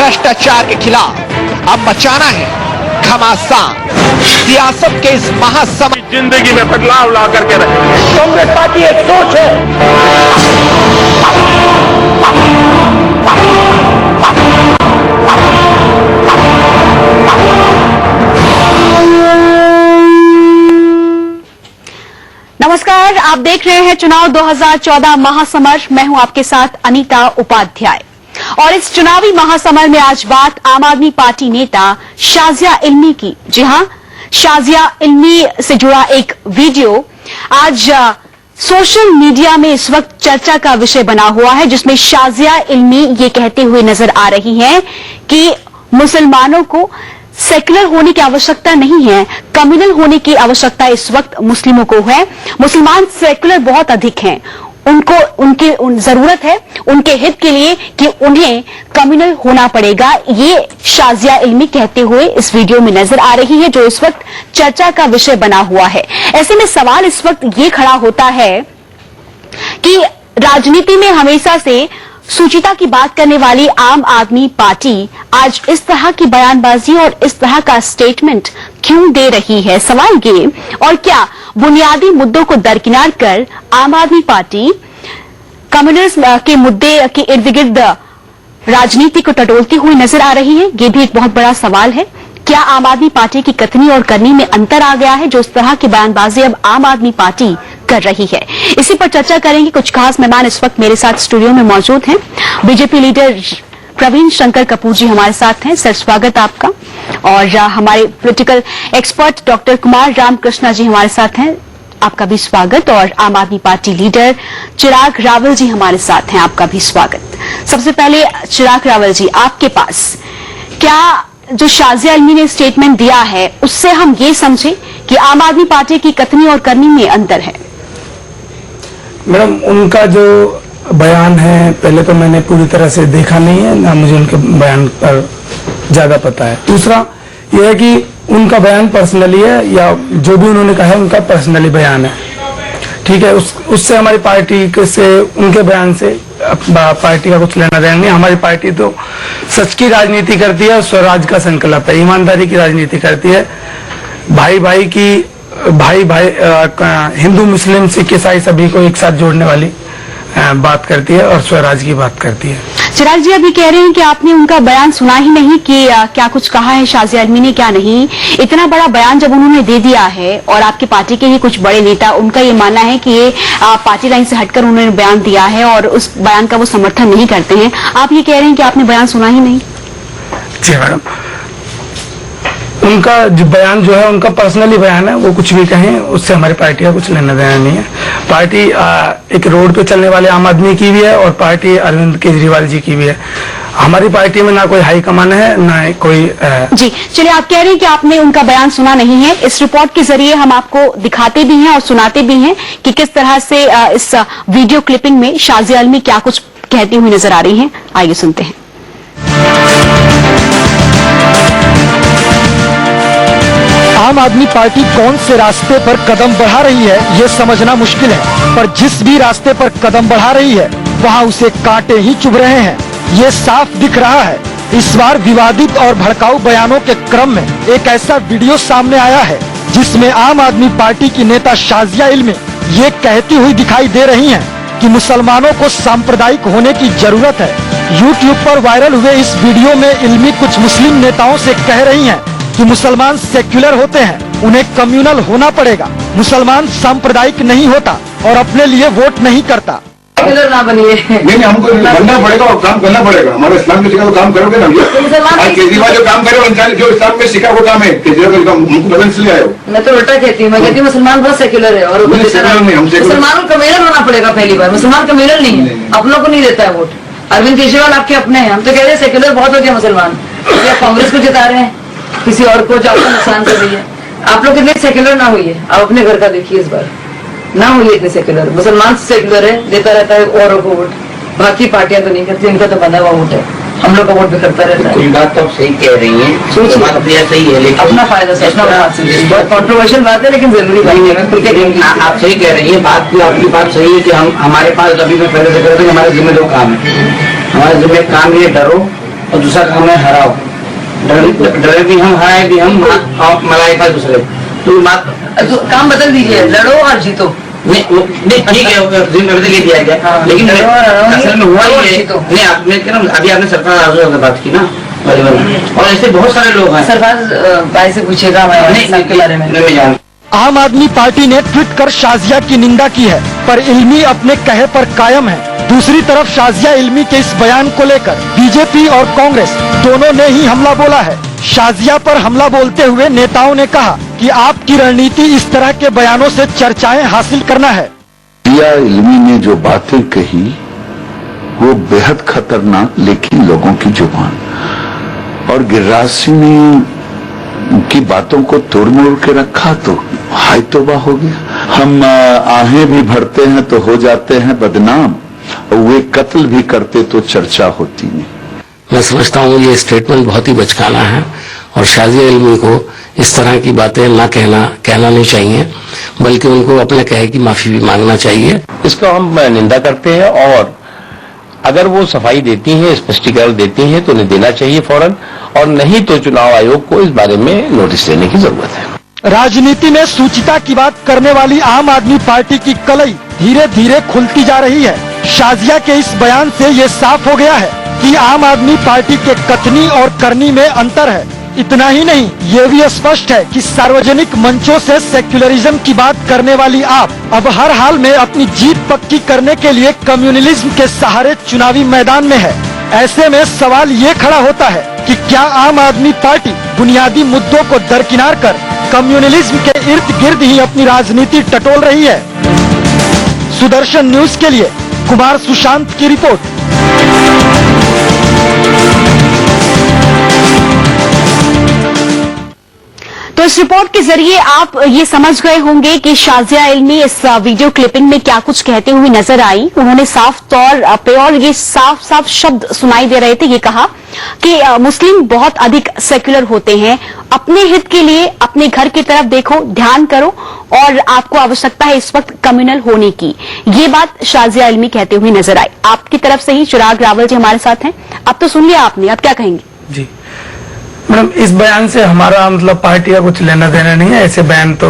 भ्रष्टाचार के खिलाफ अब मचाना है घमासान। सियासत के इस महासमर जिंदगी में बदलाव ला करके रहे। कांग्रेस पार्टी एक सोच है। नमस्कार, आप देख रहे हैं चुनाव 2014 महासमर। मैं हूं आपके साथ अनीता उपाध्याय और इस चुनावी महासमर में आज बात आम आदमी पार्टी नेता शाजिया इल्मी की। जी हां, शाजिया इल्मी से जुड़ा एक वीडियो आज सोशल मीडिया में इस वक्त चर्चा का विषय बना हुआ है, जिसमें शाजिया इल्मी ये कहते हुए नजर आ रही हैं कि मुसलमानों को सेक्युलर होने की आवश्यकता नहीं है, कम्युनल होने की आवश्यकता इस वक्त मुस्लिमों को है। मुसलमान सेक्युलर बहुत अधिक हैं, उनको जरूरत है उनके हित के लिए कि उन्हें कम्युनल होना पड़ेगा। ये शाजिया इल्मी कहते हुए इस वीडियो में नजर आ रही है, जो इस वक्त चर्चा का विषय बना हुआ है। ऐसे में सवाल इस वक्त ये खड़ा होता है कि राजनीति में हमेशा से सुचिता की बात करने वाली आम आदमी पार्टी आज इस तरह की बयानबाजी और इस तरह का स्टेटमेंट क्यों दे रही है? सवाल ये, और क्या बुनियादी मुद्दों को दरकिनार कर आम आदमी पार्टी कम्युनिज्म के मुद्दे के इर्द गिर्द राजनीति को टटोलती हुई नजर आ रही है? ये भी एक बहुत बड़ा सवाल है। क्या आम आदमी पार्टी की कथनी और करनी में अंतर आ गया है, जो इस तरह की बयानबाजी अब आम आदमी पार्टी कर रही है? इसी पर चर्चा करेंगे। कुछ खास मेहमान इस वक्त मेरे साथ स्टूडियो में मौजूद हैं। बीजेपी लीडर प्रवीण शंकर कपूर जी हमारे साथ हैं। सर, स्वागत आपका। और हमारे political expert doctor Kumar Ramakrishna ji हमारे साथ हैं, आपका भी स्वागत। और आम आदमी पार्टी लीडर चिराग रावल जी हमारे साथ हैं, आपका भी स्वागत। सबसे पहले चिराग रावल जी, आपके पास क्या जो शाजिया इल्मी ने स्टेटमेंट दिया है उससे हम ये समझे कि आम आदमी पार्टी की कथनी और करनी में अंतर है? मैडम, उनका जो बयान है पहले तो मैंने पूरी तरह से देखा नहीं है, ना मुझे उनके बयान पर ज्यादा पता है। दूसरा यह है कि उनका बयान पर्सनली है, या जो भी उन्होंने कहा है उनका पर्सनली बयान है, ठीक है। उससे हमारी पार्टी से, उनके बयान से पार्टी का कुछ लेना देना नहीं। हमारी पार्टी तो सच की राजनीति करती है, स्वराज का संकल्प है, ईमानदारी की राजनीति करती है, भाई भाई की हिंदू मुस्लिम सिख ईसाई सभी को एक साथ जोड़ने वाली बात करती है और स्वराज की बात करती है। चिराग जी अभी कह रहे हैं कि आपने उनका बयान सुना ही नहीं कि क्या कुछ कहा है शाजिया इल्मी ने, क्या नहीं। इतना बड़ा बयान जब उन्होंने दे दिया है और आपकी पार्टी के ही कुछ बड़े नेता, उनका ये मानना है कि ये पार्टी लाइन से हटकर उन्होंने बयान दिया है और उस बयान का वो समर्थन नहीं करते हैं। आप ये कह रहे हैं कि आपने बयान सुना ही नहीं? जी मैडम, उनका जो बयान जो है उनका पर्सनली बयान है, वो कुछ भी कहें उससे हमारी पार्टी का कुछ लेना देना नहीं है। पार्टी एक रोड पे चलने वाले आम आदमी की भी है और पार्टी अरविंद केजरीवाल जी की भी है। हमारी पार्टी में ना कोई हाई कमान है, ना कोई जी चलिए, आप कह रहे हैं कि आपने उनका बयान सुना नहीं है। इस रिपोर्ट के जरिए हम आपको दिखाते भी हैं और सुनाते भी हैं कि किस तरह से इस वीडियो क्लिपिंग में शाजिया इल्मी क्या कुछ कहती हुई नजर आ रही है। आइए सुनते हैं। आम आदमी पार्टी कौन से रास्ते पर कदम बढ़ा रही है ये समझना मुश्किल है, पर जिस भी रास्ते पर कदम बढ़ा रही है वहाँ उसे कांटे ही चुभ रहे हैं, ये साफ दिख रहा है। इस बार विवादित और भड़काऊ बयानों के क्रम में एक ऐसा वीडियो सामने आया है जिसमें आम आदमी पार्टी की नेता शाजिया इल्मी ये कहती हुई दिखाई दे रही हैं कि मुसलमानों को सांप्रदायिक होने की जरूरत है। YouTube पर वायरल हुए इस वीडियो में इल्मी कुछ मुस्लिम नेताओं से कह रही हैं कि मुसलमान सेक्युलर होते हैं, उन्हें कम्युनल होना पड़ेगा, मुसलमान सांप्रदायिक नहीं होता और अपने लिए वोट नहीं करता। सेक्युलर ना बनिए। नहीं, हमको बनना पड़ेगा और काम करना पड़ेगा। हमारे इस्लाम में सिखा वो काम करोगे ना भैया। केजरीवाल जो काम करे जो इस्लाम में सिखा वो काम है, केजरीवाल का हमको बदल से ले आए। मैं तो उल्टा कहती हूँ, मैं कहती हूँ मुसलमान बहुत सेक्युलर है और मुसलमानों को कम्युनल होना पड़ेगा। पहली बार मुसलमान कम्युनल नहीं है, अपनों को नहीं देता है वोट। अरविंद केजरीवाल आपके अपने हैं, हम तो कह रहे हैं सेक्युलर बहुत हो गया मुसलमान। कांग्रेस को जिता रहे हैं, किसी और को आपको नुकसान कर रही है। आप लोग इतने सेक्युलर ना हुई है, आप अपने घर का देखिए इस बार, ना हुई इतने सेक्युलर। मुसलमान सेक्युलर है, देता रहता है औरों को वोट, बाकी पार्टियां तो नहीं करती, इनका तो बंधा हुआ वोट है, हम लोग का वोट भी करता रहता है। बात तो आप सही कह रही हैं, सही है, लेकिन अपना फायदा सोचना बहुत कंट्रोवर्शियल बात है, लेकिन जरूरी बात है। आप सही कह रही हैं, बात आपकी बात सही है कि हमारे पास अभी मैं पहले से कह रहा था कि हमारे जिम्मे दो काम है। हमारे जिम्मे काम ये डरो और दूसरा काम है हराओ। डरे भी हम, हराए भी हम, मलाइका दूसरे। तो बात तो काम बदल दीजिए, लड़ो और जीतो। नहीं ठीक है, बदल के दिया गया, लेकिन असल में हुआ ही है। नहीं आपने अभी आपने सरफराज आजू की बात की ना, और ऐसे बहुत सारे लोग हैं। सरफराज भाई से पूछेगा हमारे के बारे में। आम आदमी पार्टी ने ट्वीट कर शाजिया की निंदा की है, पर इल्मी अपने कहे पर कायम है। दूसरी तरफ शाजिया इल्मी के इस बयान को लेकर बीजेपी और कांग्रेस दोनों ने ही हमला बोला है। शाजिया पर हमला बोलते हुए नेताओं ने कहा कि आपकी रणनीति इस तरह के बयानों से चर्चाएं हासिल करना है। शाजिया इल्मी ने जो बातें कही वो बेहद खतरनाक लिखी लोगों की जुबान, और गिर्राज सिंह ने की बातों को तोड़ मोड़ के रखा तो हाय तौबा हो गया। हम आहें भी भरते हैं तो हो जाते हैं बदनाम, और वे कत्ल भी करते तो चर्चा होती नहीं। मैं समझता हूँ ये स्टेटमेंट बहुत ही बचकाना है, और शाजिया इल्मी को इस तरह की बातें ना कहना नहीं चाहिए, बल्कि उनको अपने कहे की माफी भी मांगना चाहिए। इसका हम निंदा करते हैं, और अगर वो सफाई देती हैं, स्पष्टीकरण देती हैं, तो उन्हें देना चाहिए फौरन, और नहीं तो चुनाव आयोग को इस बारे में नोटिस देने की जरूरत है। राजनीति में सूचिता की बात करने वाली आम आदमी पार्टी की कलई धीरे धीरे खुलती जा रही है। शाजिया के इस बयान से ये साफ हो गया है कि आम आदमी पार्टी के कथनी और करनी में अंतर है। इतना ही नहीं, ये भी स्पष्ट है कि सार्वजनिक मंचों से सेक्युलरिज्म की बात करने वाली आप अब हर हाल में अपनी जीत पक्की करने के लिए कम्युनलिज्म के सहारे चुनावी मैदान में है। ऐसे में सवाल ये खड़ा होता है कि क्या आम आदमी पार्टी बुनियादी मुद्दों को दरकिनार कर कम्युनलिज्म के इर्द गिर्द ही अपनी राजनीति टटोल रही है। सुदर्शन न्यूज के लिए कुमार सुशांत की रिपोर्ट। तो इस रिपोर्ट के जरिए आप ये समझ गए होंगे कि शाजिया इल्मी इस वीडियो क्लिपिंग में क्या कुछ कहते हुए नजर आई। उन्होंने साफ तौर पे और ये साफ साफ शब्द सुनाई दे रहे थे। ये कहा कि मुस्लिम बहुत अधिक सेक्युलर होते हैं, अपने हित के लिए अपने घर की तरफ देखो, ध्यान करो, और आपको आवश्यकता है इस वक्त कम्युनल होने की। ये बात शाजिया इल्मी कहते हुए नजर आई। आपकी तरफ से ही चिराग रावल जी हमारे साथ हैं। अब तो सुन लिया आपने, अब क्या कहेंगे? जी मैडम, इस बयान से हमारा मतलब पार्टी का कुछ लेना देना नहीं है। ऐसे बयान तो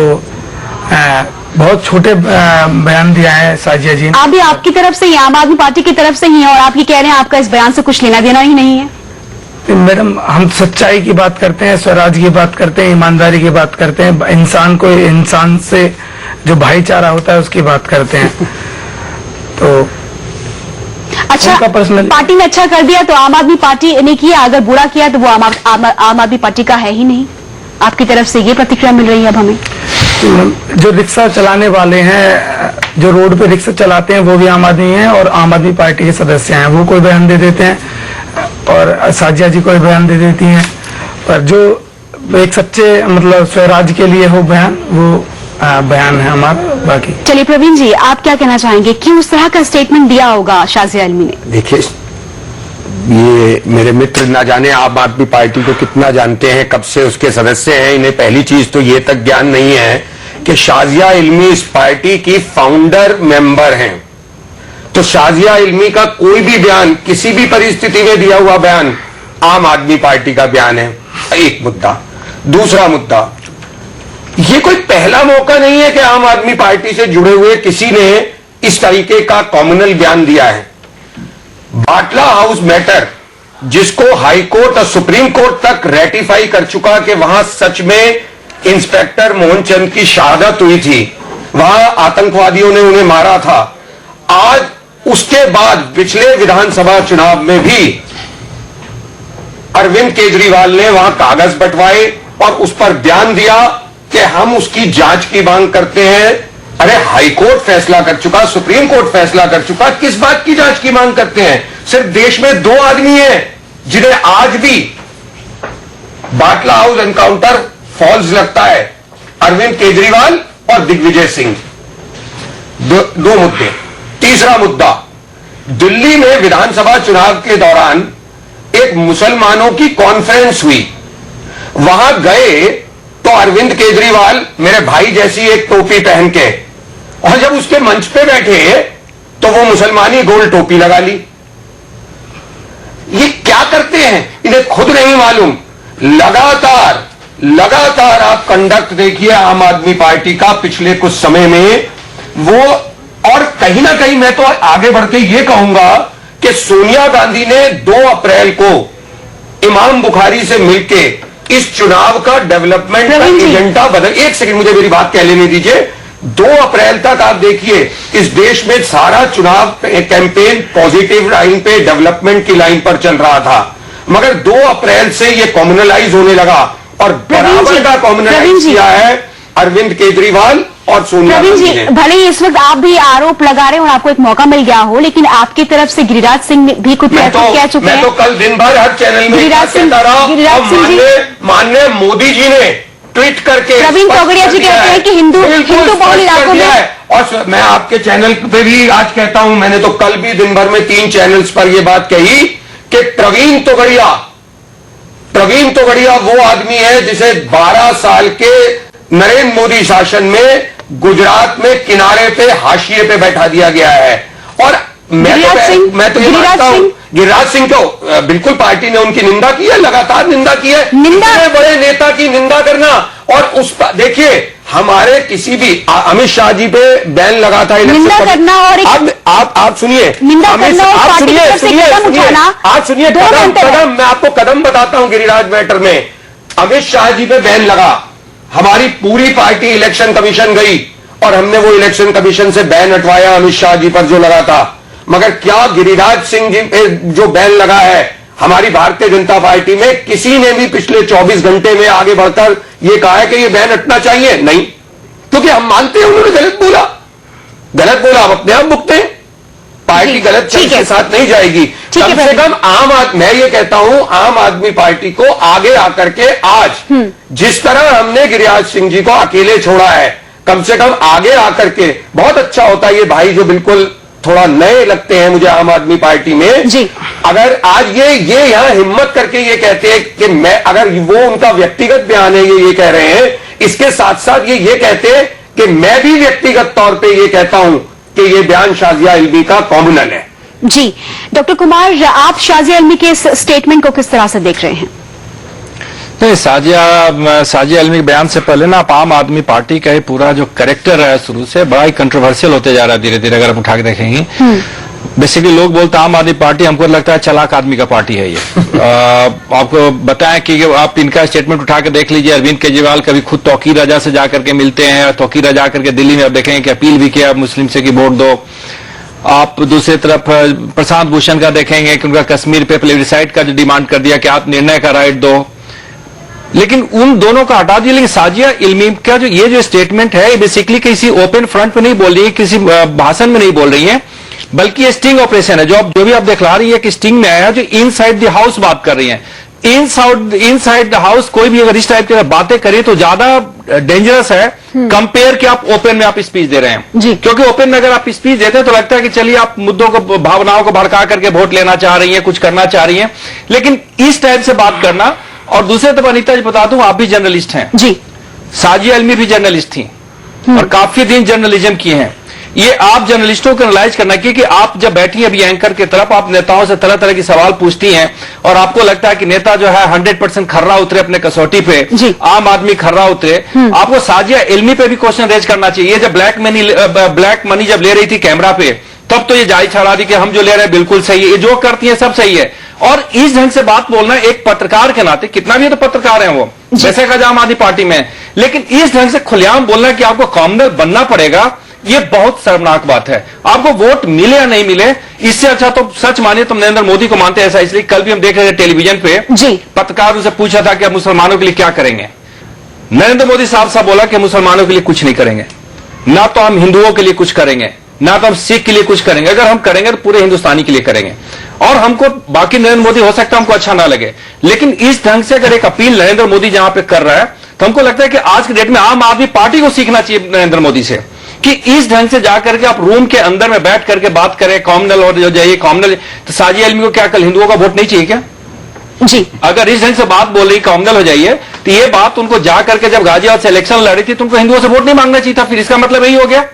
बहुत छोटे बयान दिया है शाजिया जी ने। आप भी आपकी तरफ से ही, आम आदमी पार्टी की तरफ से ही हैं, और आप ये कह रहे हैं आपका इस बयान से कुछ लेना देना ही नहीं है। मैडम, हम सच्चाई की बात करते हैं, स्वराज की बात करते हैं, ईमानदारी की बात करते हैं, इंसान को इंसान से जो भाईचारा होता है उसकी बात करते हैं। तो अच्छा, पार्टी ने अच्छा कर दिया तो आम आदमी पार्टी ने किया, अगर बुरा किया तो वो आम आदमी पार्टी का है ही नहीं। आपकी तरफ से ये प्रतिक्रिया मिल रही है अब हमें। जो रिक्शा चलाने वाले हैं, जो रोड पे रिक्शा चलाते हैं, वो भी आम आदमी हैं और आम आदमी पार्टी के सदस्य हैं। वो कोई बयान दे देते हैं और शाजिया जी कोई बयान दे देती हैं, पर जो एक सच्चे मतलब स्वराज के लिए हो बयान, वो बयान है हमारा। बाकी चलिए प्रवीण जी, आप क्या कहना चाहेंगे, क्यों इस तरह का स्टेटमेंट दिया होगा शाजिया इल्मी ने? देखिए, ये मेरे मित्र ना जाने आम आदमी पार्टी को कितना जानते हैं, कब से उसके सदस्य हैं। इन्हें पहली चीज तो ये तक ज्ञान नहीं है कि शाजिया इल्मी इस पार्टी की फाउंडर मेंबर हैं। तो शाजिया इल्मी का कोई भी बयान, किसी भी परिस्थिति में दिया हुआ बयान आम आदमी पार्टी का बयान है। एक मुद्दा। दूसरा मुद्दा, ये कोई पहला मौका नहीं है कि आम आदमी पार्टी से जुड़े हुए किसी ने इस तरीके का कॉम्युनल बयान दिया है। बाटला हाउस मैटर, जिसको हाई कोर्ट और सुप्रीम कोर्ट तक रेटिफाई कर चुका कि वहां सच में इंस्पेक्टर मोहनचंद की शहादत हुई थी, वहां आतंकवादियों ने उन्हें मारा था। आज उसके बाद पिछले विधानसभा चुनाव में भी अरविंद केजरीवाल ने वहां कागज बंटवाए और उस पर बयान दिया कि हम उसकी जांच की मांग करते हैं। अरे हाई कोर्ट फैसला कर चुका, सुप्रीम कोर्ट फैसला कर चुका, किस बात की जांच की मांग करते हैं? सिर्फ देश में 2 आदमी हैं जिन्हें आज भी बाटला हाउस एनकाउंटर फॉल्स लगता है, अरविंद केजरीवाल और दिग्विजय सिंह। दो मुद्दे। तीसरा मुद्दा, दिल्ली में विधानसभा चुनाव के दौरान एक मुसलमानों की कॉन्फ्रेंस हुई, वहां गए तो अरविंद केजरीवाल मेरे भाई जैसी एक टोपी पहन के, और जब उसके मंच पे बैठे तो वो मुसलमानी गोल टोपी लगा ली। ये क्या करते हैं? खुद नहीं मालूम। लगातार आप कंडक्ट देखिए आम आदमी पार्टी का पिछले कुछ समय में वो, और कहीं ना कहीं मैं तो आगे बढ़ के ये कहूंगा कि सोनिया गांधी ने 2 अप्रैल को इमाम बुखारी से मिलके इस चुनाव का डेवलपमेंट का एजेंडा बदल, एक सेकंड मुझे मेरी बात कह लेने दीजिए। 2 अप्रैल तक आप देखिए इस देश में सारा चुनाव कैंपेन पॉजिटिव लाइन पे, डेवलपमेंट की लाइन पर चल रहा था, मगर 2 अप्रैल से ये कॉम्युनलाइज होने लगा और बराबर का कॉम्युनलाइज किया है अरविंद केजरीवाल और सोनिया गांधी ने। भले ही इस वक्त आप भी आरोप लगा रहे हो और आपको एक मौका मिल गया हो, लेकिन आपकी तरफ से गिरिराज सिंह भी कुछ कह चुके हैं। मैं तो कल दिन भर हर चैनल में माननीय मोदी जी ने ट्वीट करके प्रवीण तोगड़िया जी कहते हैं कि हिंदू बहुल इलाकों में, और मैं आपके चैनल पे भी आज कहता हूं, मैंने तो कल भी दिन भर में 3 चैनल्स पर यह बात कही कि प्रवीण तोगड़िया वो आदमी है जिसे 12 साल के नरेंद्र मोदी शासन में गुजरात में किनारे पे हाशिए पे बैठा दिया गया है। और मैं तो ये मानता हूं गिरिराज सिंह को बिल्कुल पार्टी ने उनकी निंदा की है, लगातार निंदा की है। इतने बड़े नेता की निंदा करना, और उस पर देखिए हमारे किसी भी अमित शाह जी पे बैन लगा था निंदा करना, और आप सुनिए, आप सुनिए कदम, मैं आपको कदम बताता हूं गिरिराज मैटर में। अमित शाह जी पे बैन लगा, हमारी पूरी पार्टी इलेक्शन कमीशन गई और हमने वो इलेक्शन कमीशन से बैन हटवाया अमित शाह जी पर जो लगा था। मगर क्या गिरिराज सिंह जी पे जो बैन लगा है हमारी भारतीय जनता पार्टी में किसी ने भी पिछले 24 घंटे में आगे बढ़कर ये कहा है कि ये बैन हटना चाहिए? नहीं, क्योंकि हम मानते हैं उन्होंने गलत बोला, हम अपने आप भुगते हैं। पार्टी गलत चीज के साथ नहीं जाएगी। कम से कम मैं ये कहता हूं आम आदमी पार्टी को आगे आकर के आज जिस तरह हमने गिरिराज सिंह जी को अकेले छोड़ा है, कम से कम आगे आकर के बहुत अच्छा होता है। ये भाई जो बिल्कुल थोड़ा नए लगते हैं मुझे आम आदमी पार्टी में जी, अगर आज ये यहां हिम्मत करके ये कहते हैं कि मैं, अगर वो उनका व्यक्तिगत बयान है, ये कह रहे हैं, इसके साथ साथ ये कहते हैं कि मैं भी व्यक्तिगत तौर पे ये कहता हूं कि ये बयान शाजिया इल्मी का कॉम्युनल है। जी डॉक्टर कुमार, आप शाजिया इल्मी के इस स्टेटमेंट को किस तरह से देख रहे हैं? नहीं, साजिया इल्मी के बयान से पहले ना आप आम आदमी पार्टी का ही पूरा जो कैरेक्टर है शुरू से बड़ा ही कंट्रोवर्शियल होते जा रहा है धीरे धीरे, अगर आप उठा के देखेंगे। बेसिकली लोग बोलते हैं आम आदमी पार्टी, हमको लगता है चलाक आदमी का पार्टी है ये। आपको बताएं कि आप इनका स्टेटमेंट उठा के देख लीजिए, अरविंद केजरीवाल कभी खुद तौकीर रजा से जाकर के मिलते हैं, तौकीर रजा करके दिल्ली में आप देखेंगे कि अपील भी किया मुस्लिम से कि वोट दो। आप दूसरी तरफ प्रशांत भूषण का देखेंगे कि उनका कश्मीर पे प्लेबिसाइट का जो डिमांड कर दिया कि आप निर्णय का राइट दो, लेकिन उन दोनों का हटा दिया। लेकिन साजिया इल्मी का ये जो स्टेटमेंट है बेसिकली किसी ओपन फ्रंट पे नहीं बोल रही है, किसी भाषण में नहीं बोल रही है, बल्कि ये स्टिंग ऑपरेशन है। जो भी आप दिखला रही है कि स्टिंग में आया, जो इनसाइड द हाउस बात कर रही है। इनसाइड द हाउस कोई भी अगर इस टाइप की बातें करें तो ज्यादा डेंजरस है कंपेयर कि आप ओपन में आप स्पीच दे रहे हैं। क्योंकि ओपन में अगर आप स्पीच देते हैं तो लगता है कि चलिए आप मुद्दों को, भावनाओं को भड़का करके वोट लेना चाह रही है, कुछ करना चाह रही है, लेकिन इस टाइप से बात करना। और दूसरे तरफ अनीता जी बता दूं, आप भी जर्नलिस्ट हैं जी, साजिया इल्मी भी जर्नलिस्ट थी और काफी दिन जर्नलिज्म किए हैं। ये आप जर्नलिस्टों को एनालाइज करना चाहिए कि आप जब बैठी हैं अभी एंकर की तरफ, आप नेताओं से तरह तरह की सवाल पूछती हैं और आपको लगता है कि नेता जो है 100% खर्रा उतरे अपने कसौटी पे, आम आदमी खर्रा उतरे। आपको साजिया इल्मी पे भी क्वेश्चन रेज करना चाहिए। जब ब्लैक मनी जब ले रही थी कैमरा पे, तब तो ये जायज ठहरा दी कि हम जो ले रहे हैं बिल्कुल सही है, ये जो करती है सब सही है। और इस ढंग से बात बोलना एक पत्रकार के नाते, कितना भी तो पत्रकार है वो, जैसे का आम आदमी पार्टी में, लेकिन इस ढंग से खुलेआम बोलना कि आपको कॉम्युनल बनना पड़ेगा, ये बहुत शर्मनाक बात है। आपको वोट मिले या नहीं मिले, इससे अच्छा तो सच मानिए तो नरेंद्र मोदी को मानते हैं। ऐसा इसलिए कल भी हम देख रहे थे टेलीविजन पे, पत्रकारों से पूछा था कि आप मुसलमानों के लिए क्या करेंगे। नरेंद्र मोदी साहब बोला कि मुसलमानों के लिए कुछ नहीं करेंगे, ना तो हम हिंदुओं के लिए कुछ करेंगे, ना तो हम सिख के लिए कुछ करेंगे। अगर हम करेंगे तो पूरे हिंदुस्तानी के लिए करेंगे। और हमको बाकी नरेंद्र मोदी हो सकता है हमको अच्छा ना लगे, लेकिन इस ढंग से अगर एक अपील नरेंद्र मोदी जहां पे कर रहा है, तो हमको लगता है कि आज की डेट में आम आदमी पार्टी को सीखना चाहिए नरेंद्र मोदी से कि इस ढंग से जाकर के आप रूम के अंदर में बैठ करके बात करें कॉम्युनल और जो जाइए कॉम्युनल। तो साजिया इल्मी को क्या कल हिंदुओं का वोट नहीं चाहिए क्या? जी, अगर इस ढंग से बात बोल रही कॉम्युनल हो जाइए, तो ये बात उनको जाकर के जब गाजियाबाद से इलेक्शन लड़ी थी तो उनको हिंदुओं से वोट नहीं मांगना चाहिए था। फिर इसका मतलब यही हो गया।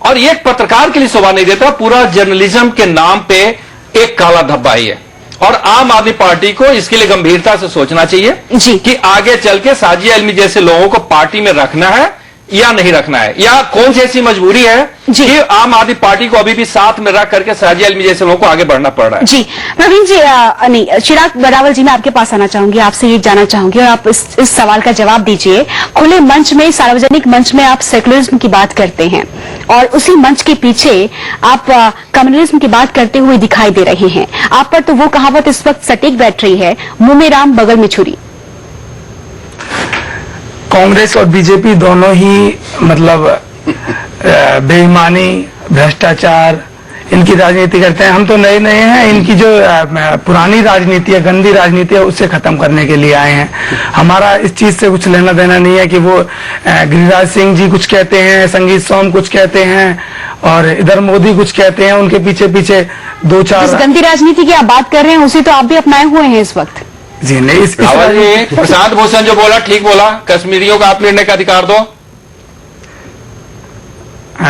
और ये पत्रकार के लिए शोभा नहीं देता, पूरा जर्नलिज्म के नाम पे एक काला धब्बा ही है। और आम आदमी पार्टी को इसके लिए गंभीरता से सोचना चाहिए जी। कि आगे चल के साजिया इल्मी जैसे लोगों को पार्टी में रखना है या नहीं रखना है, या कौन सी ऐसी मजबूरी है कि आम आदमी पार्टी को अभी भी साथ में रख करके साजिया इल्मी जैसे लोगों को आगे बढ़ना पड़ रहा है। जी प्रवीण जी, नहीं चिराग बरावल जी, मैं आपके पास आना चाहूंगी, आपसे ये जानना चाहूंगी और आप इस सवाल का जवाब दीजिए। खुले मंच में, सार्वजनिक मंच में आप सेकुलरिज्म की बात करते हैं और उसी मंच के पीछे आप कम्युनलिज्म की बात करते हुए दिखाई दे रहे हैं। आप पर तो वो कहावत इस वक्त सटीक बैठ रही है, मुंह में राम बगल में छुरी। कांग्रेस और बीजेपी दोनों ही मतलब बेईमानी, भ्रष्टाचार, इनकी राजनीति करते हैं। हम तो नए नए हैं, इनकी जो पुरानी राजनीति है, गंदी राजनीति है, उससे खत्म करने के लिए आए हैं। हमारा इस चीज से कुछ लेना देना नहीं है कि वो गिरिराज सिंह जी कुछ कहते हैं, संगीत सोम कुछ कहते हैं और इधर मोदी कुछ कहते हैं, उनके पीछे पीछे दो चार। जिस गंदी राजनीति की आप बात कर रहे हैं उसी तो आप भी अपनाए हुए हैं इस वक्त। जी नहीं, रावल जी, प्रशांत भूषण जो बोला ठीक बोला, कश्मीरियों का आप निर्णय का अधिकार दो।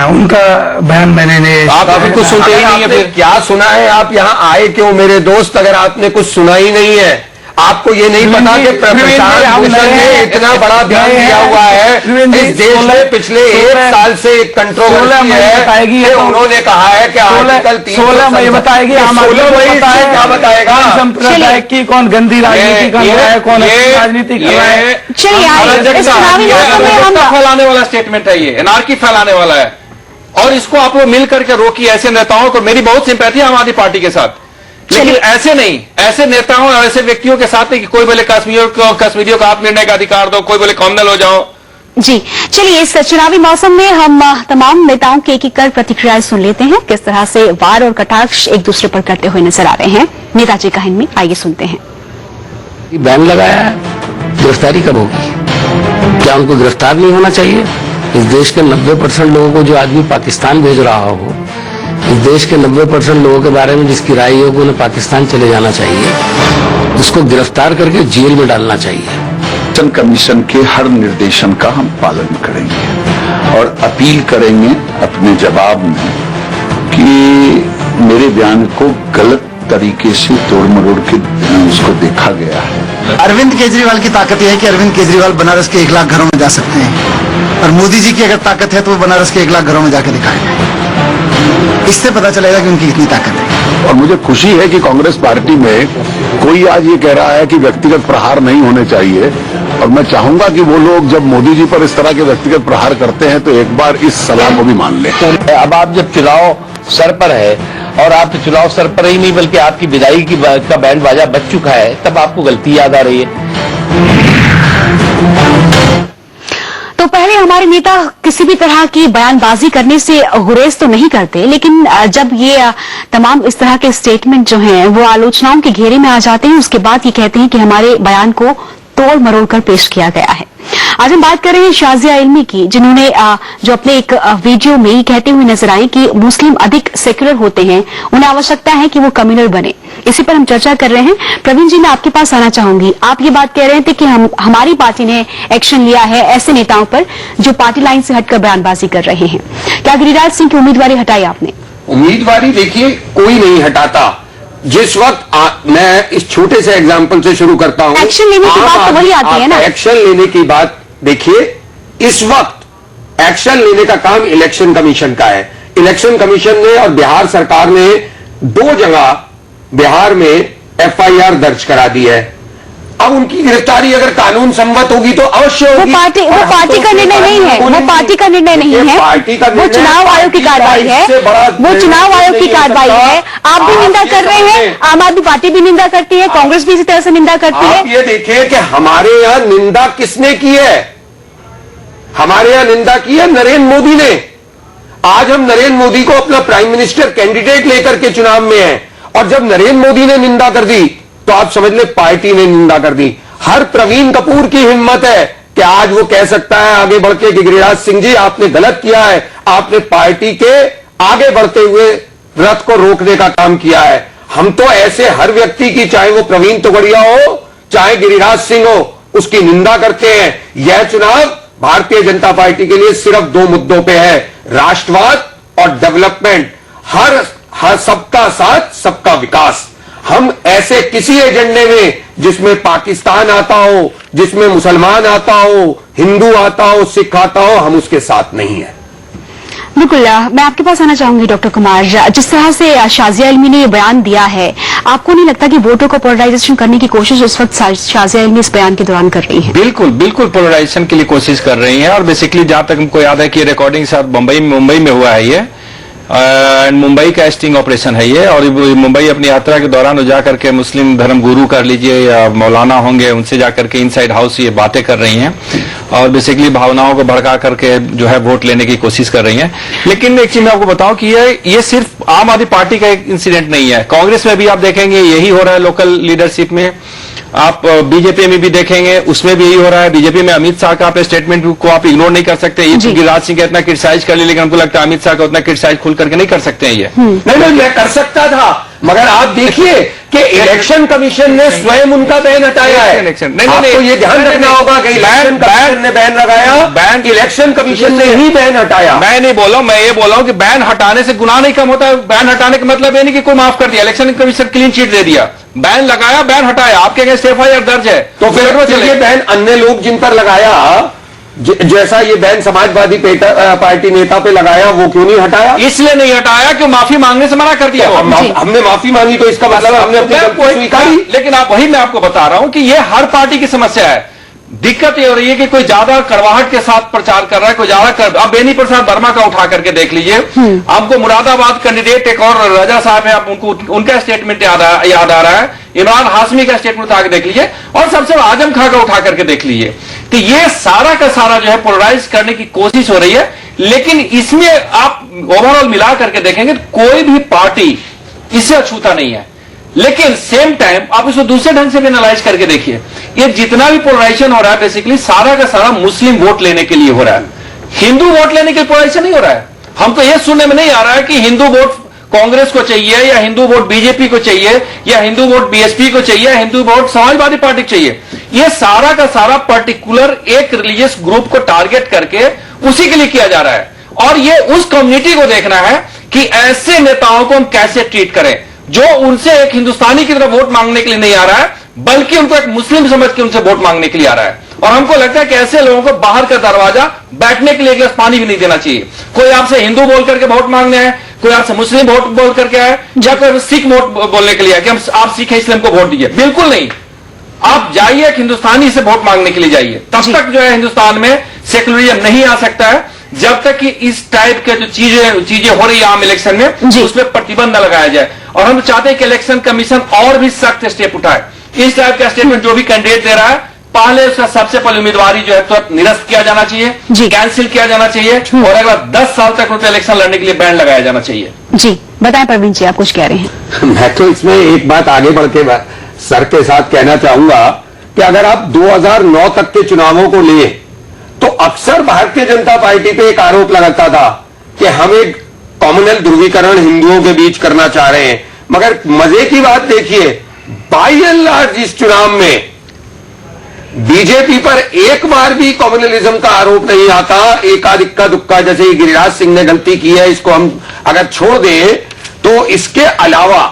उनका बयान मैंने नहीं, आप अभी कुछ सुनते ही नहीं है। फिर क्या सुना है? आप यहाँ आए क्यों मेरे दोस्त, अगर आपने कुछ सुना ही नहीं है? आपको ये नहीं पता कि प्रशांत भूषण ने इतना बड़ा ध्यान दिया हुआ है इस देश में पिछले 1 साल से एक कंट्रोवर्सी है कि उन्होंने कहा है कि आर्टिकल 16 मई बताएगी, क्या बताएगा संप्रदाय की कौन गंदी राजनीति कर रहा है, कौन राजनीति कर रहा है। फैलाने वाला स्टेटमेंट है, ये एनार्की फैलाने वाला है और इसको आप लोग मिल करके रोकिए। ऐसे नेताओं को मेरी बहुत सिंपैथी है आम आदमी पार्टी के साथ, लेकिन ऐसे नहीं, ऐसे नेताओं और ऐसे व्यक्तियों के साथ नहीं कि कोई बोले कश्मीरियों का आप निर्णय का अधिकार दो, कोई बोले कॉमनल हो जाओ। जी चलिए, इस चुनावी मौसम में हम तमाम नेताओं के एक कर प्रतिक्रियाएं सुन लेते हैं, किस तरह से वार और कटाक्ष एक दूसरे पर करते हुए नजर आ रहे हैं। नेताजी का हिंद में आइए सुनते हैं। बैन लगाया है, गिरफ्तारी कब होगी? क्या उनको गिरफ्तार नहीं होना चाहिए? इस देश के 90% लोगों को जो आदमी पाकिस्तान भेज रहा हो, इस देश के 90% लोगों के बारे में जिसकी राय हो कि उन्हें पाकिस्तान चले जाना चाहिए, उसको गिरफ्तार करके जेल में डालना चाहिए। निर्वाचन कमीशन के हर निर्देशन का हम पालन करेंगे और अपील करेंगे अपने जवाब में कि मेरे बयान को गलत तरीके से तोड़ मरोड़ के उसको देखा गया है। अरविंद केजरीवाल की ताकत यह है कि अरविंद केजरीवाल बनारस के 1 लाख घरों में जा सकते हैं और मोदी जी की अगर ताकत है तो वो बनारस के 1 लाख घरों में जाकर दिखाएंगे। इससे पता चलेगा कि उनकी कितनी ताकत है। और मुझे खुशी है कि कांग्रेस पार्टी में कोई आज ये कह रहा है कि व्यक्तिगत प्रहार नहीं होने चाहिए और मैं चाहूंगा कि वो लोग जब मोदी जी पर इस तरह के व्यक्तिगत प्रहार करते हैं तो एक बार इस सलाह को भी मान लें। अब आप जब चुनाव सर पर है और आप तो चुनाव सर पर ही नहीं बल्कि आपकी विदाई का बैंड बाजा बज चुका है, तब आपको गलती याद आ रही है। तो पहले हमारे नेता किसी भी तरह की बयानबाजी करने से गुरेज तो नहीं करते, लेकिन जब ये तमाम इस तरह के स्टेटमेंट जो हैं वो आलोचनाओं के घेरे में आ जाते हैं, उसके बाद ये कहते हैं कि हमारे बयान को तोड़ मरोड़ कर पेश किया गया है। आज हम बात कर रहे हैं शाजिया इल्मी की, जिन्होंने जो अपने एक वीडियो में ही कहते हुए नजर आए कि मुस्लिम अधिक सेक्युलर होते हैं, उन्हें आवश्यकता है कि वो कम्युनल बने। इसी पर हम चर्चा कर रहे हैं। प्रवीण जी, मैं आपके पास आना चाहूंगी। आप ये बात कह रहे थे कि हमारी पार्टी ने एक्शन लिया है ऐसे नेताओं पर जो पार्टी लाइन से हटकर बयानबाजी कर रहे हैं। क्या गिरिराज सिंह की उम्मीदवारी हटाई आपने? उम्मीदवारी देखिए कोई नहीं हटाता। जिस वक्त मैं इस छोटे से एग्जाम्पल से शुरू करता हूं, एक्शन लेने की बात तो वही आती है ना। एक्शन लेने की बात देखिए, इस वक्त एक्शन लेने का काम इलेक्शन कमीशन का है। इलेक्शन कमीशन ने और बिहार सरकार ने 2 जगह बिहार में एफआईआर दर्ज करा दी है। अब उनकी गिरफ्तारी अगर कानून सम्मत होगी तो अवश्य होगी। वो पार्टी का निर्णय नहीं है, वो पार्टी का निर्णय नहीं है, वो चुनाव आयोग की कार्रवाई है, वो चुनाव आयोग की कार्रवाई है। आप भी निंदा कर रहे हैं, आम आदमी पार्टी भी निंदा करती है, कांग्रेस भी इसी तरह से निंदा करती है। आप ये देखिए कि हमारे यहां निंदा किसने की है? हमारे यहां निंदा की है नरेंद्र मोदी ने। आज हम नरेंद्र मोदी को अपना प्राइम मिनिस्टर कैंडिडेट लेकर के चुनाव में हैं और जब नरेंद्र मोदी ने निंदा कर दी तो आप समझ ले पार्टी ने निंदा कर दी। हर प्रवीण कपूर की हिम्मत है कि आज वो कह सकता है आगे बढ़ के कि गिरिराज सिंह जी आपने गलत किया है, आपने पार्टी के आगे बढ़ते हुए रथ को रोकने का काम किया है। हम तो ऐसे हर व्यक्ति की, चाहे वो प्रवीण तोगड़िया हो चाहे गिरिराज सिंह हो, उसकी निंदा करते हैं। यह चुनाव भारतीय जनता पार्टी के लिए सिर्फ 2 मुद्दों पे है, राष्ट्रवाद और डेवलपमेंट। हर सबका साथ सबका विकास। हम ऐसे किसी एजेंडे में जिसमें पाकिस्तान आता हो, जिसमें मुसलमान आता हो, हिंदू आता हो, सिख आता हो, हम उसके साथ नहीं है। बिल्कुल, मैं आपके पास आना चाहूंगी डॉक्टर कुमार। जिस तरह से शाजिया इल्मी ने ये बयान दिया है, आपको नहीं लगता कि वोटों को पोलराइजेशन करने की कोशिश इस वक्त शाजिया इल्मी इस बयान के दौरान कर रही है? बिल्कुल बिल्कुल पोलराइजेशन के लिए कोशिश कर रही है। और बेसिकली जहां तक हमको याद है कि रिकॉर्डिंग शायद मुंबई में हुआ है ये, मुंबई का स्टिंग ऑपरेशन है ये। और मुंबई अपनी यात्रा के दौरान जा करके मुस्लिम धर्म गुरु कर लीजिए या मौलाना होंगे, उनसे जाकर के इनसाइड हाउस ये बातें कर रही हैं और बेसिकली भावनाओं को भड़का करके जो है वोट लेने की कोशिश कर रही हैं। लेकिन एक चीज मैं आपको बताऊं कि ये सिर्फ आम आदमी पार्टी का एक इंसिडेंट नहीं है। कांग्रेस में भी आप देखेंगे यही हो रहा है, लोकल लीडरशिप में। आप बीजेपी में भी देखेंगे, उसमें भी यही हो रहा है। बीजेपी में अमित शाह का अपने स्टेटमेंट को आप इग्नोर नहीं कर सकते। ये गिरिराज सिंह का इतना क्रिटिसाइज कर लिया, लेकिन हमको लगता है अमित शाह का उतना क्रिटिसाइज खुल करके नहीं कर सकते हैं ये। नहीं, मैं कर सकता था, मगर आप देखिए कि इलेक्शन कमीशन ने स्वयं उनका बैन हटाया है। आपको ये ध्यान रखना होगा कि इलेक्शन कमीशन ने बैन लगाया, इलेक्शन कमीशन ने ही बैन हटाया। मैं नहीं बोला, मैं ये बोला हूं कि बैन हटाने से गुनाह नहीं कम होता है। बैन हटाने का मतलब ये नहीं कि कोई माफ कर दिया, इलेक्शन कमीशन क्लीन चिट दे दिया, बैन लगाया, बैन हटाया, आपके अगेंस्ट एफआईआर दर्ज है। तो फिर ये बैन अन्य लोग जिन पर लगाया, जैसा ये बैन समाजवादी पार्टी नेता पे लगाया, वो क्यों नहीं हटाया? इसलिए नहीं हटाया कि माफी मांगने से मना कर दिया। हमने माफी मांगी तो इसका मतलब हमने अपनी गलती स्वीकारी। लेकिन आप वही मैं आपको बता रहा हूं कि ये हर पार्टी की समस्या है। दिक्कत ये हो रही है कि कोई ज्यादा करवाहट के साथ प्रचार कर रहा है, कोई ज्यादा कर। अब बेनी प्रसाद वर्मा का उठा करके देख लीजिए, आपको मुरादाबाद कैंडिडेट एक और रजा साहब है, आप उनका स्टेटमेंट याद आ रहा है, इमरान हाशमी का स्टेटमेंट उठा के देख लीजिए, और सबसे आजम खां का उठा करके देख लीजिए। तो ये सारा का सारा जो है पोलराइज करने की कोशिश हो रही है। लेकिन इसमें आप ओवरऑल मिला करके देखेंगे कोई भी पार्टी इससे अछूता नहीं है। लेकिन सेम टाइम आप इसको दूसरे ढंग से भी एनालाइज करके देखिए, ये जितना भी पोलराइजेशन हो रहा है बेसिकली सारा का सारा मुस्लिम वोट लेने के लिए हो रहा है, हिंदू वोट लेने के लिए पोलराइजेशन नहीं हो रहा है। हमको यह सुनने में नहीं आ रहा है कि हिंदू वोट कांग्रेस को चाहिए या हिंदू वोट बीजेपी को चाहिए या हिंदू वोट बीएसपी को चाहिए, हिंदू वोट समाजवादी पार्टी को चाहिए। यह सारा का सारा पर्टिकुलर एक रिलीजियस ग्रुप को टारगेट करके उसी के लिए किया जा रहा है। और यह उस कम्युनिटी को देखना है कि ऐसे नेताओं को हम कैसे ट्रीट करें जो उनसे एक हिंदुस्तानी की तरफ वोट मांगने के लिए नहीं आ रहा है, बल्कि उनको एक मुस्लिम समझ के उनसे वोट मांगने के लिए आ रहा है। और हमको लगता है कि ऐसे लोगों को बाहर का दरवाजा बैठने के लिए एक गिलास पानी भी नहीं देना चाहिए। कोई आपसे हिंदू बोल करके वोट मांगने आए, कोई आपसे मुस्लिम वोट बोल करके आए, या कोई सिख वोट बोलने के लिए आए कि हम आप सिख है इसलिए हमको वोट दीजिए, बिल्कुल नहीं। आप जाइए एक हिंदुस्तानी से वोट मांगने के लिए जाइए। तब तक जो है हिंदुस्तान में सेकुलरिज्म नहीं आ सकता है जब तक कि इस टाइप के जो चीजें हो रही है आम इलेक्शन में उसमें प्रतिबंध न लगाया जाए। और हम चाहते हैं कि इलेक्शन कमीशन और भी सख्त स्टेप उठाए। इस टाइप का स्टेटमेंट जो भी कैंडिडेट दे रहा है, पहले उसका सबसे पहले उम्मीदवारी जो है तो निरस्त किया जाना चाहिए, कैंसिल किया जाना चाहिए, और अगला 10 साल तक उनको इलेक्शन लड़ने के लिए बैन लगाया जाना चाहिए। जी बताएं प्रवीण जी, आप कुछ कह रहे हैं। मैं तो इसमें एक बात आगे बढ़ के सर के साथ कहना चाहूंगा कि अगर आप 2009 तक के चुनावों को ले तो अक्सर भारतीय जनता पार्टी पे एक आरोप लगाता था कि हम एक कॉम्युनल ध्रुवीकरण हिंदुओं के बीच करना चाह रहे हैं। मगर मजे की बात देखिए, बाई एंड लार्ज इस चुनाव में बीजेपी पर एक बार भी कॉम्युनलिज्म का आरोप नहीं आता। एकाध इक्का दुक्का जैसे गिरिराज सिंह ने गलती की है, इसको हम अगर छोड़ दें तो इसके अलावा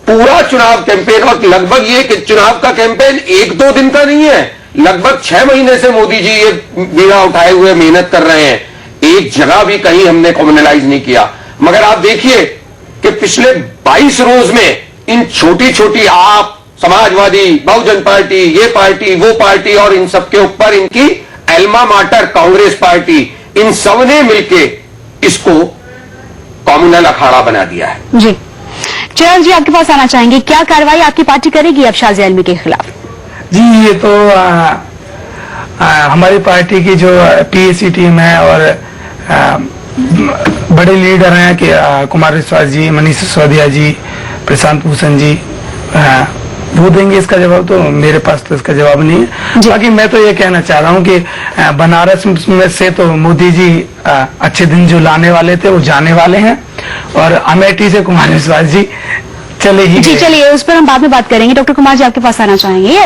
पूरा चुनाव कैंपेन, और लगभग ये कि चुनाव का कैंपेन 1-2 दिन का नहीं है, लगभग 6 महीने से मोदी जी ये बीड़ा उठाए हुए मेहनत कर रहे हैं। एक जगह भी कहीं हमने कॉम्युनलाइज नहीं किया। मगर आप देखिए कि पिछले 22 रोज में इन छोटी छोटी आप समाजवादी, बहुजन पार्टी, ये पार्टी, वो पार्टी और इन सबके ऊपर इनकी एल्मा माटर कांग्रेस पार्टी, इन सब ने मिलके इसको कॉम्युनल अखाड़ा बना दिया है। जी चिराग जी, आपके पास आना चाहेंगे, क्या कार्रवाई आपकी पार्टी करेगी अब शाजिया इल्मी के खिलाफ? जी ये तो हमारी पार्टी की जो पीएसी टीम है और बड़े लीडर हैं कि कुमार विश्वास जी, मनीष सिसोदिया जी, प्रशांत भूषण जी, वो देंगे इसका जवाब। तो मेरे पास तो इसका जवाब नहीं है। बाकी मैं तो ये कहना चाह रहा हूँ कि बनारस में से तो मोदी जी अच्छे दिन जो लाने वाले थे वो जाने वाले हैं, और अमेठी से कुमार विश्वास जी चले ही जी। चलिए उस पर हम बाद में बात करेंगे। डॉक्टर कुमार जी, आपके पास आना चाहेंगे।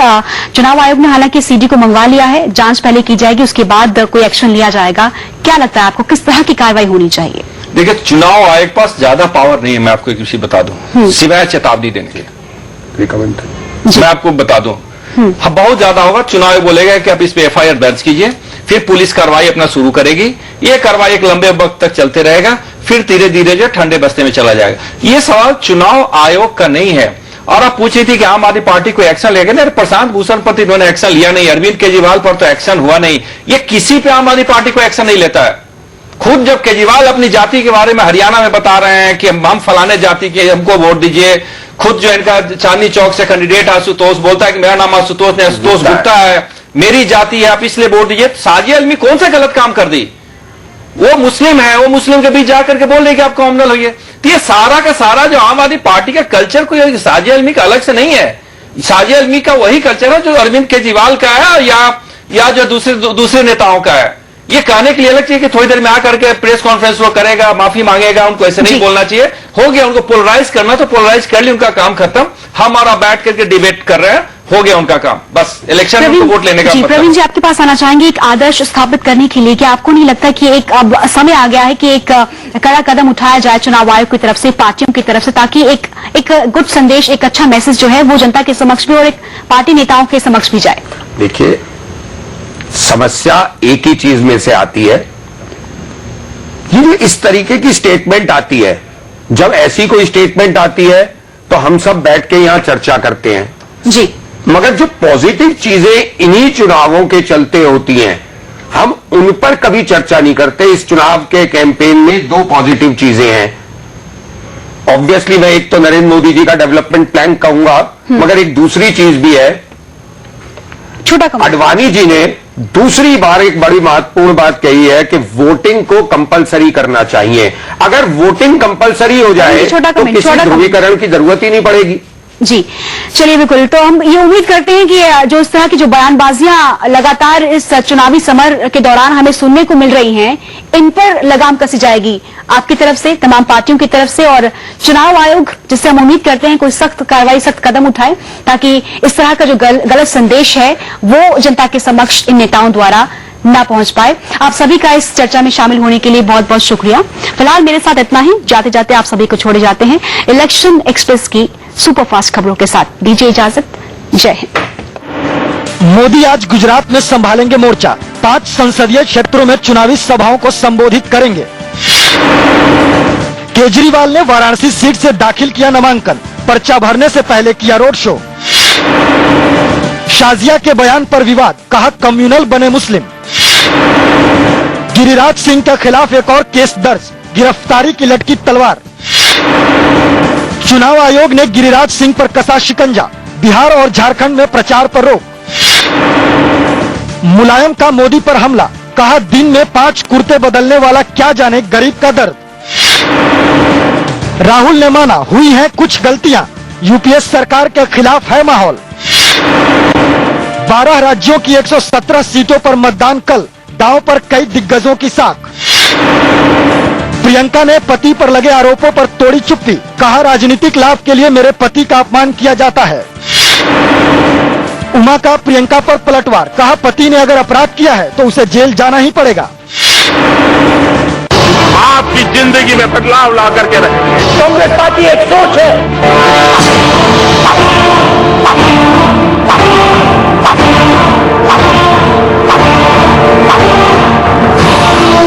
चुनाव आयोग ने हालांकि सीडी को मंगवा लिया है, जांच पहले की जाएगी, उसके बाद कोई एक्शन लिया जाएगा। क्या लगता है आपको, किस तरह की कार्रवाई होनी चाहिए? देखिए, चुनाव आयोग के पास ज्यादा पावर नहीं है, मैं आपको एक चीज बता दूं, सिवाय चेतावनी देने के। रिकमेंड। मैं आपको बता दूं, बहुत ज्यादा होगा, चुनाव बोलेगा कि आप इस पे एफआईआर दर्ज कीजिए, फिर पुलिस कार्रवाई अपना शुरू करेगी, ये कार्रवाई एक लंबे वक्त तक चलते रहेगा, फिर धीरे धीरे जो ठंडे बस्ते में चला जाएगा। ये सवाल चुनाव आयोग का नहीं है। और आप पूछ रही थी कि आम आदमी पार्टी को एक्शन लेगा नहीं, प्रशांत भूषण पर इन्होंने एक्शन लिया नहीं, अरविंद केजरीवाल पर तो एक्शन हुआ नहीं, ये किसी पे आम आदमी पार्टी को एक्शन नहीं लेता है। खुद जब केजरीवाल अपनी जाति के बारे में हरियाणा में बता रहे हैं कि हम फलाने जाति के, हमको वोट दीजिए, खुद जो इनका चांदनी चौक से कैंडिडेट आशुतोष बोलता है कि मेरा नाम आशुतोष नहीं, आशुतोष गुप्ता है, मेरी जाति है, आप इसलिए वोट दीजिए। साजिया इल्मी कौन सा गलत काम कर दी? वो मुस्लिम है, वो मुस्लिम के बीच जाकर के बोल रही कि आप कॉमनल होइए। तो ये सारा का सारा जो आम आदमी पार्टी का कल्चर कोई साजिया इल्मी का अलग से नहीं है। साजिया इल्मी का वही कल्चर है जो अरविंद केजरीवाल का है या जो दूसरे नेताओं का है। ये कहने के लिए अलग चाहिए कि थोड़ी देर में आकर के प्रेस कॉन्फ्रेंस वो करेगा, माफी मांगेगा, उनको ऐसे नहीं बोलना चाहिए। हो गया, उनको पोलराइज करना तो पोलराइज कर लिया, उनका काम खत्म। हमारा बैठ करके डिबेट कर रहे हैं, हो गया उनका काम, बस इलेक्शन में उनको वोट लेने का। प्रवीण जी, आपके पास आना चाहेंगे एक आदर्श स्थापित करने के लिए। क्या आपको नहीं लगता कि एक अब समय आ गया है कि एक कड़ा कदम उठाया जाए चुनाव आयोग की तरफ से, पार्टियों की तरफ से, ताकि एक गुड संदेश, एक अच्छा मैसेज जो है वो जनता के समक्ष भी और एक पार्टी नेताओं के समक्ष भी जाए? देखिए, समस्या एक ही चीज में से आती है, ये जो इस तरीके की स्टेटमेंट आती है, जब ऐसी कोई स्टेटमेंट आती है तो हम सब बैठ के यहां चर्चा करते हैं जी, मगर जो पॉजिटिव चीजें इन्हीं चुनावों के चलते होती हैं, हम उन पर कभी चर्चा नहीं करते। इस चुनाव के कैंपेन में दो पॉजिटिव चीजें हैं। ऑब्वियसली मैं एक तो नरेंद्र मोदी जी का डेवलपमेंट प्लान कहूंगा, मगर एक दूसरी चीज भी है। आडवाणी जी ने दूसरी बार एक बड़ी महत्वपूर्ण बात कही है कि वोटिंग को कंपलसरी करना चाहिए। अगर वोटिंग कंपलसरी हो जाए तो किसी ध्रुवीकरण की जरूरत ही नहीं पड़ेगी। जी, चलिए बिल्कुल। तो हम ये उम्मीद करते हैं कि जो इस तरह की जो बयानबाजियां लगातार इस चुनावी समर के दौरान हमें सुनने को मिल रही हैं, इन पर लगाम कसी जाएगी आपकी तरफ से, तमाम पार्टियों की तरफ से, और चुनाव आयोग, जिससे हम उम्मीद करते हैं कोई सख्त कार्रवाई, सख्त कदम उठाए, ताकि इस तरह का जो गलत संदेश है वो जनता के समक्ष इन नेताओं द्वारा ना पहुंच पाए। आप सभी का इस चर्चा में शामिल होने के लिए बहुत बहुत शुक्रिया। फिलहाल मेरे साथ इतना ही। जाते जाते आप सभी को छोड़े जाते हैं इलेक्शन एक्सप्रेस की सुपरफास्ट खबरों के साथ। दीजिए इजाजत। जय हिंद। मोदी आज गुजरात में संभालेंगे मोर्चा, 5 संसदीय क्षेत्रों में चुनावी सभाओं को संबोधित करेंगे। केजरीवाल ने वाराणसी सीट से दाखिल किया नामांकन, पर्चा भरने से पहले किया रोड शो। शाजिया के बयान पर विवाद, कहा कम्युनल बने मुस्लिम। गिरिराज सिंह के खिलाफ एक और केस दर्ज, गिरफ्तारी की लटकी तलवार। चुनाव आयोग ने गिरिराज सिंह पर कसा शिकंजा, बिहार और झारखंड में प्रचार पर रोक। मुलायम का मोदी पर हमला, कहा दिन में 5 कुर्ते बदलने वाला क्या जाने गरीब का दर्द। राहुल ने माना हुई हैं कुछ गलतियां, यूपीए सरकार के खिलाफ है माहौल। 12 राज्यों की 117 सीटों पर मतदान कल, दांव पर कई दिग्गजों की साख। प्रियंका ने पति पर लगे आरोपों पर तोड़ी चुप्पी, कहा राजनीतिक लाभ के लिए मेरे पति का अपमान किया जाता है। उमा का प्रियंका पर पलटवार, कहा पति ने अगर अपराध किया है तो उसे जेल जाना ही पड़ेगा। आपकी जिंदगी में बदलाव ला करके रहे। कांग्रेस पार्टी एक सोच है।